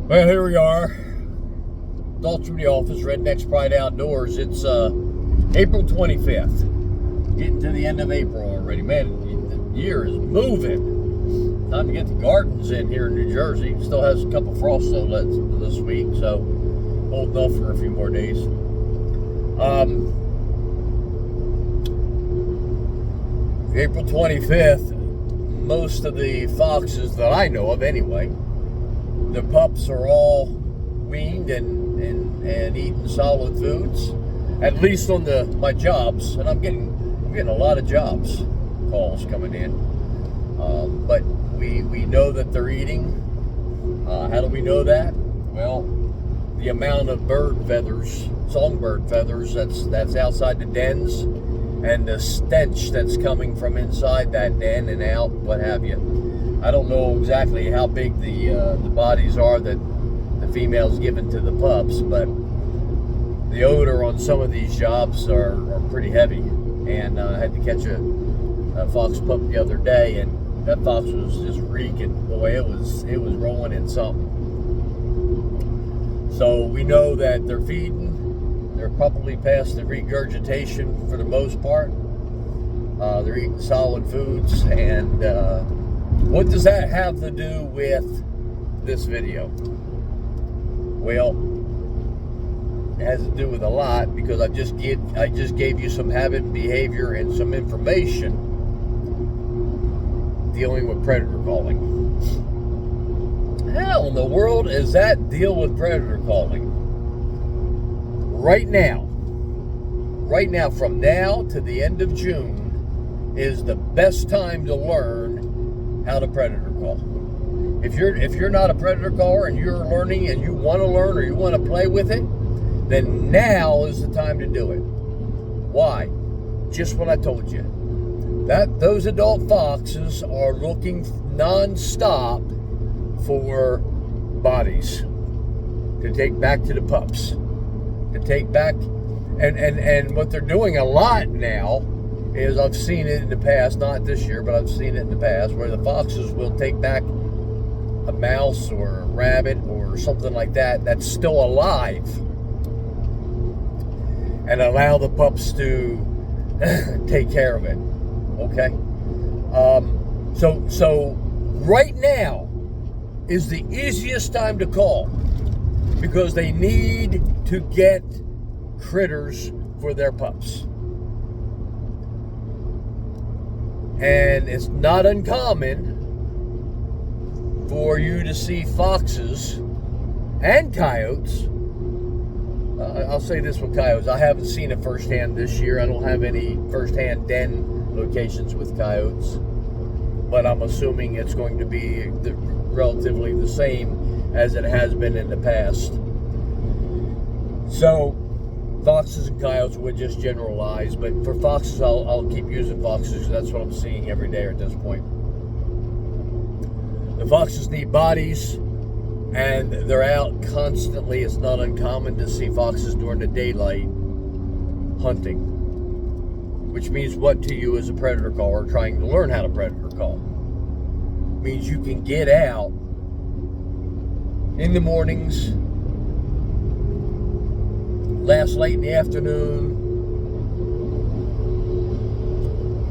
Well, here we are. Adults from the office, Rednecks Pride Outdoors. It's April 25th. Getting to the end of April already. Man, the year is moving. Time to get the gardens in here in New Jersey. Still has a couple frosts though this week, so holding off for a few more days. April 25th, most of the foxes that I know of anyway, the pups are all weaned and eating solid foods, at least on my jobs, and I'm getting a lot of jobs calls coming in. But we know that they're eating. How do we know that? Well, the amount of bird feathers, songbird feathers, that's outside the dens, and the stench that's coming from inside that den and out, what have you. I don't know exactly how big the bodies are that the females given to the pups, but the odor on some of these jobs are pretty heavy. And I had to catch a fox pup the other day, and that fox was just reeking. Boy, it was rolling in something. So we know that they're feeding. They're probably past the regurgitation for the most part. They're eating solid foods, and what does that have to do with this video? Well, it has to do with a lot, because I just gave you some habit and behavior and some information dealing with predator calling. How in the world is that deal with predator calling? Right now, from now to the end of June is the best time to learn how to predator call. If you're not a predator caller and you're learning and you want to learn or you want to play with it, then now is the time to do it. Why? Just what I told you. That those adult foxes are looking non-stop for bodies to take back to the pups. To take back, and what they're doing a lot now is, I've seen it in the past, not this year, but I've seen it in the past, where the foxes will take back a mouse or a rabbit or something like that that's still alive and allow the pups to take care of it. Okay? So right now is the easiest time to call, because they need to get critters for their pups. And it's not uncommon for you to see foxes and coyotes. I'll say this with coyotes. I haven't seen it firsthand this year. I don't have any firsthand den locations with coyotes, but I'm assuming it's going to be relatively the same as it has been in the past. So foxes and coyotes would just generalize, but for foxes, I'll keep using foxes because that's what I'm seeing every day at this point. The foxes need bodies, and they're out constantly. It's not uncommon to see foxes during the daylight hunting, which means what to you as a predator caller trying to learn how to predator call? It means you can get out in the mornings, last late in the afternoon,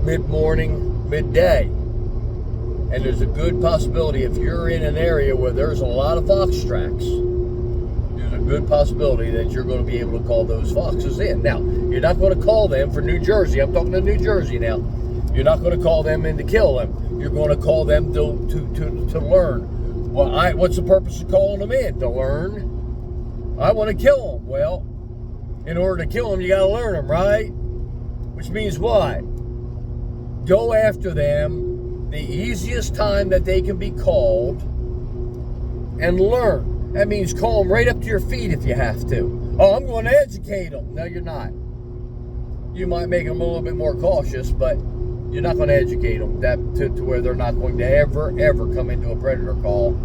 mid-morning, midday. And there's a good possibility, if you're in an area where there's a lot of fox tracks, there's a good possibility that you're going to be able to call those foxes in. Now, you're not going to call them for New Jersey. I'm talking to New Jersey now. You're not going to call them in to kill them. You're going to call them to learn. Well, what's the purpose of calling them in? To learn? I want to kill them. Well, in order to kill them, you got to learn them, right? Which means what? Go after them the easiest time that they can be called and learn. That means call them right up to your feet if you have to. Oh, I'm going to educate them. No, you're not. You might make them a little bit more cautious, but you're not going to educate them to where they're not going to ever come into a predator call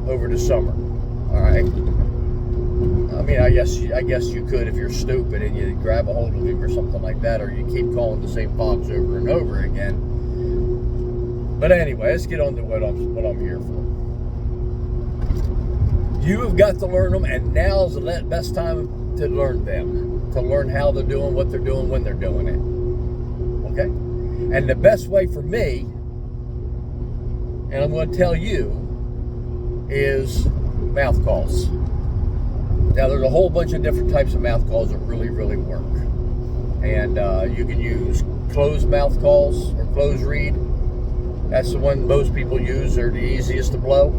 over the summer. All right? I mean, I guess you could if you're stupid and you grab a hold of him or something like that, or you keep calling the same fox over and over again. But anyway, let's get on to what I'm here for. You have got to learn them, and now's the best time to learn them, to learn how they're doing, what they're doing, when they're doing it. Okay? And the best way for me, and I'm going to tell you, is mouth calls. Now, there's a whole bunch of different types of mouth calls that really, really work. And you can use closed mouth calls or closed reed. That's the one most people use. They're the easiest to blow.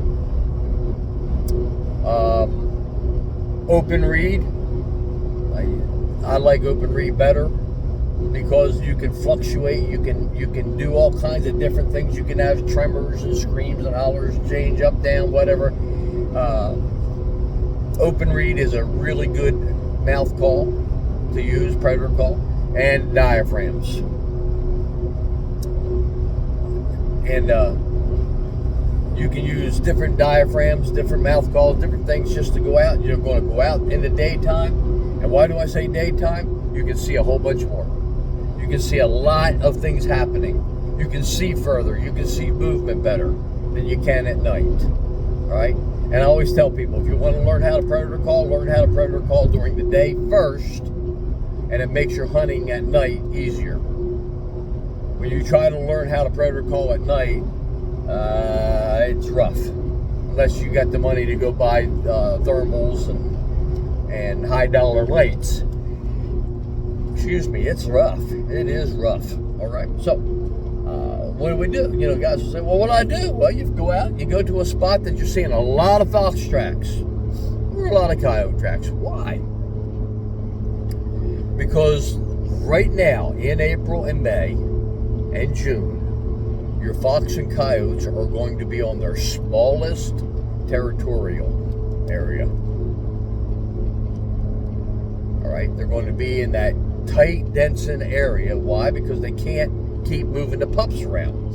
Open reed. I like open reed better because you can fluctuate. You can do all kinds of different things. You can have tremors and screams and hollers, change up, down, whatever. Open reed is a really good mouth call to use, predator call, and diaphragms. And you can use different diaphragms, different mouth calls, different things just to go out. You're going to go out in the daytime. And why do I say daytime? You can see a whole bunch more. You can see a lot of things happening. You can see further. You can see movement better than you can at night. All right? And I always tell people, if you want to learn how to predator call, learn how to predator call during the day first, and it makes your hunting at night easier. When you try to learn how to predator call at night, it's rough. Unless you got the money to go buy thermals and high dollar lights. Excuse me, it's rough. It is rough. All right. So, what do we do? You know, guys will say, well, what do I do? Well, you go out, you go to a spot that you're seeing a lot of fox tracks or a lot of coyote tracks. Why? Because right now, in April and May and June, your fox and coyotes are going to be on their smallest territorial area. All right, they're going to be in that tight, dense area. Why? Because they can't keep moving the pups around.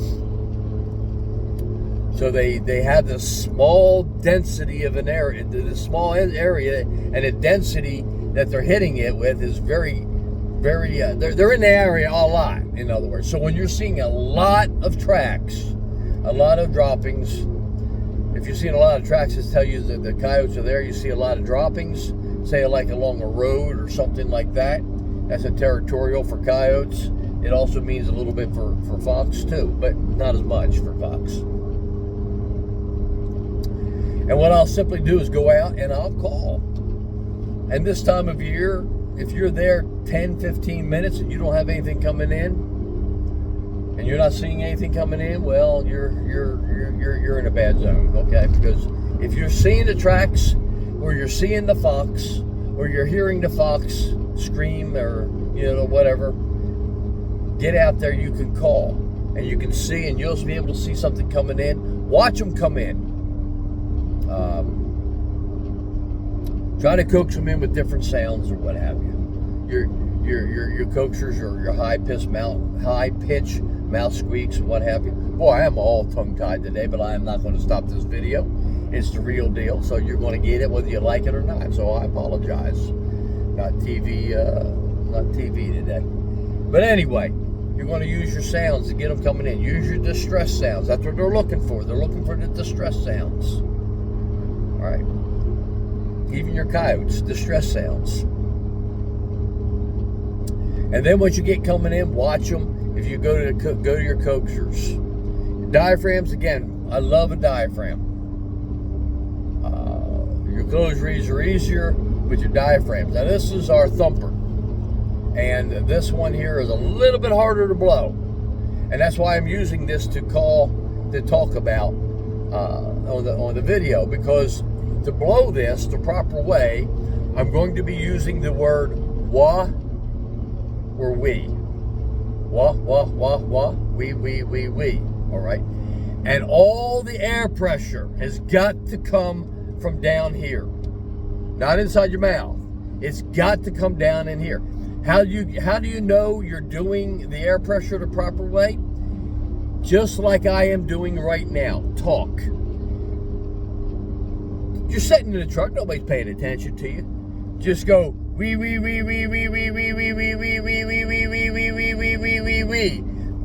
So they have this small density of an area, this small area, and the density that they're hitting it with is very, very, they're in the area a lot, in other words. So when you're seeing a lot of tracks, a lot of droppings, if you're seeing a lot of tracks, it tells you that the coyotes are there. You see a lot of droppings, say like along a road or something like that. That's a territorial for coyotes. It also means a little bit for fox too, but not as much for fox. And what I'll simply do is go out and I'll call. And this time of year, if you're there 10, 15 minutes and you don't have anything coming in, and you're not seeing anything coming in, well, you're in a bad zone, okay? Because if you're seeing the tracks, or you're seeing the fox, or you're hearing the fox scream, or whatever, get out there. You can call, and you can see, and you'll be able to see something coming in. Watch them come in. Try to coax them in with different sounds or what have you. Your coaxers or your high pitch mouth squeaks and what have you. Boy, I am all tongue-tied today, but I am not going to stop this video. It's the real deal, so you're going to get it whether you like it or not. So I apologize. Not TV today. But anyway, you're going to use your sounds to get them coming in. Use your distress sounds. That's what they're looking for. They're looking for the distress sounds. All right. Even your coyotes, distress sounds. And then once you get coming in, watch them. If you go to your coaxers, diaphragms, again, I love a diaphragm. Your closed reeds are easier with your diaphragms. Now this is our thumper, and this one here is a little bit harder to blow, and that's why I'm using this to talk about on the video, because to blow this the proper way, I'm going to be using the word wah or we. Wah, wah, wah, wah, we. All right? And all the air pressure has got to come from down here. Not inside your mouth. It's got to come down in here. How do you know you're doing the air pressure the proper way? Just like I am doing right now. Talk. You're sitting in the truck, nobody's paying attention to you. Just go wee.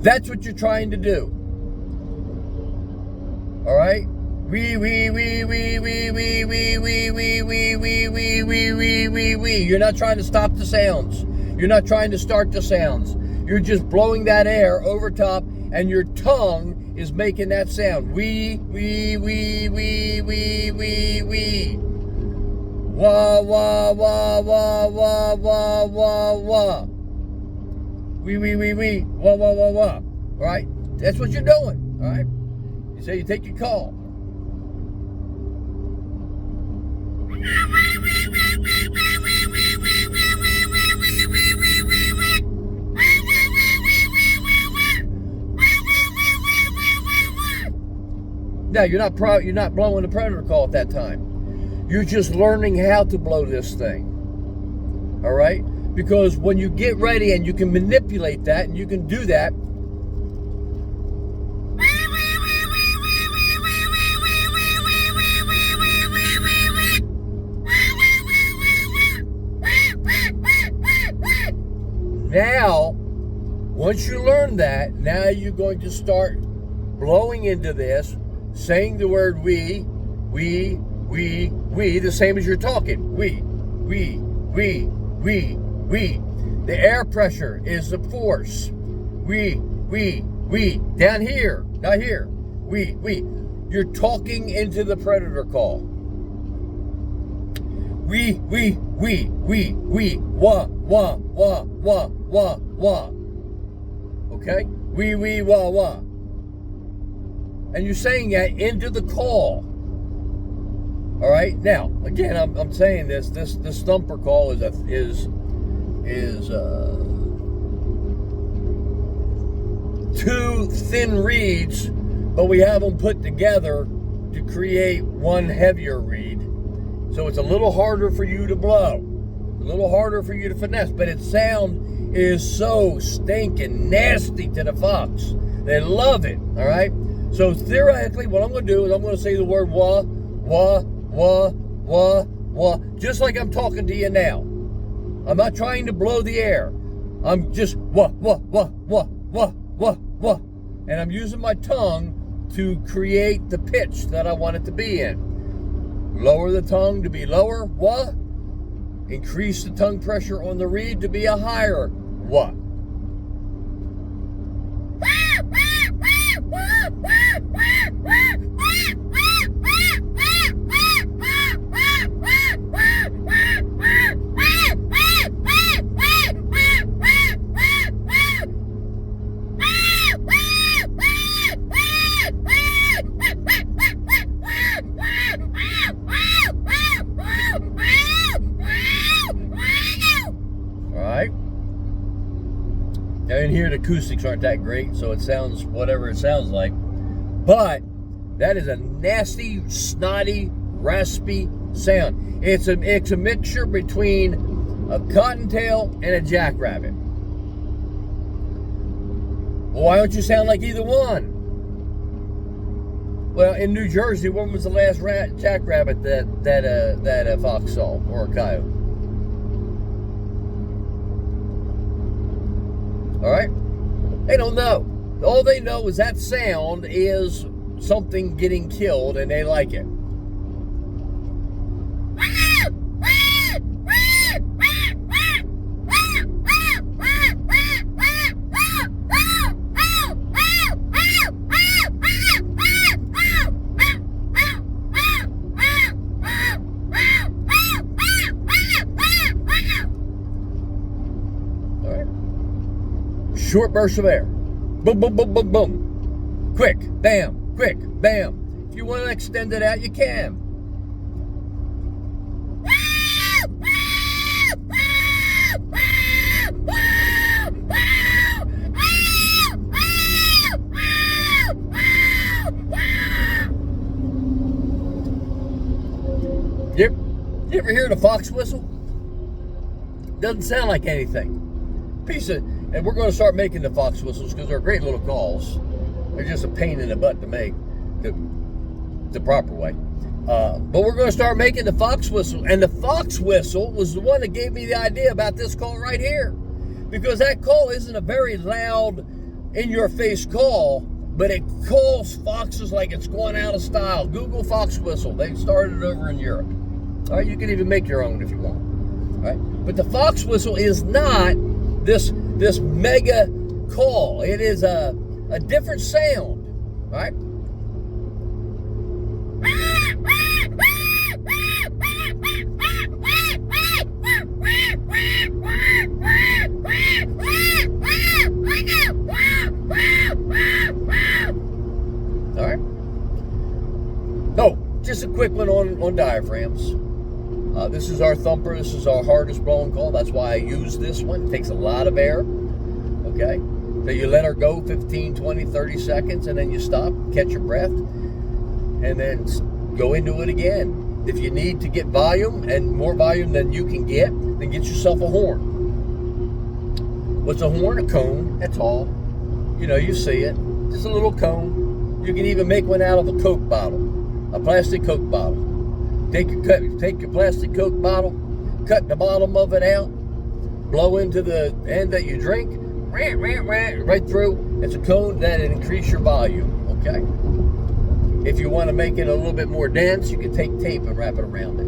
That's what you're trying to do. All right? Wee, wee, wee, wee, wee, wee, wee, wee, wee, wee, wee, wee, wee, wee, wee, wee. You're not trying to stop the sounds. You're not trying to start the sounds. You're just blowing that air over top, and your tongue is making that sound. Wee, wee, wee, wee, wee, wee, wee. Wah, wah, wah, wah, wah, wah, wah, wah. Wee, wee, wee, wee. Wah, wah, wah, wah. All right? That's what you're doing. All right? You say you take your call. Now, you're not blowing the predator call at that time. You're just learning how to blow this thing. All right? Because when you get ready and you can manipulate that and you can do that, now, once you learn that, now you're going to start blowing into this, saying the word we, the same as you're talking. We. The air pressure is the force. We. Down here, not here. We. You're talking into the predator call. We. Wah. Okay? We, wah. And you're saying that into the call. All right. Now, again, I'm saying this thumper call is two thin reeds, but we have them put together to create one heavier reed. So it's a little harder for you to blow, a little harder for you to finesse, but its sound is so stinking nasty to the fox. They love it. All right. So theoretically, what I'm going to do is I'm going to say the word wah, just like I'm talking to you now. I'm not trying to blow the air. I'm just wah. And I'm using my tongue to create the pitch that I want it to be in. Lower the tongue to be lower, wah. Increase the tongue pressure on the reed to be a higher wah. Now in here the acoustics aren't that great, so it sounds whatever it sounds like. But that is a nasty, snotty, raspy sound. It's a mixture between a cottontail and a jackrabbit. Well, why don't you sound like either one? Well, in New Jersey, when was the last jackrabbit that a fox saw, or a coyote? All right? They don't know. All they know is that sound is something getting killed, and they like it. Short bursts of air. Boom, boom, boom, boom, boom. Quick, bam, quick, bam. If you want to extend it out, you can. You ever hear the fox whistle? Doesn't sound like anything. And we're going to start making the fox whistles because they're great little calls. They're just a pain in the butt to make the proper way. But we're going to start making the fox whistle. And the fox whistle was the one that gave me the idea about this call right here. Because that call isn't a very loud, in-your-face call, but it calls foxes like it's going out of style. Google fox whistle. They started over in Europe. All right, you can even make your own if you want. All right, but the fox whistle is not this mega call. It is a different sound. All right. All right. Oh, just a quick one on diaphragms. This is our thumper. This is our hardest blowing call. That's why I use this one. It takes a lot of air. Okay. So you let her go 15, 20, 30 seconds, and then you stop, catch your breath, and then go into it again. If you need to get volume, and more volume than you can get, then get yourself a horn. What's a horn? A cone. That's all. You know, you see it. Just a little cone. You can even make one out of a Coke bottle, a plastic Coke bottle. Take your plastic Coke bottle, cut the bottom of it out, blow into the end that you drink, right through. It's a cone that'll increase your volume, okay? If you want to make it a little bit more dense, you can take tape and wrap it around it.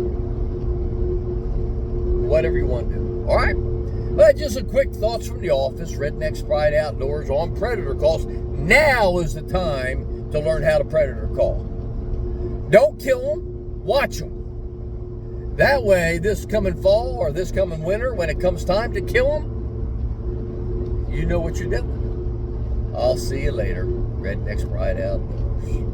Whatever you want to do, all right? But just a quick thoughts from the office, Rednecks Pride Outdoors on predator calls. Now is the time to learn how to predator call. Don't kill them, watch them. That way, this coming fall or this coming winter, when it comes time to kill them, you know what you're doing. I'll see you later. Rednecks Pride Outdoors.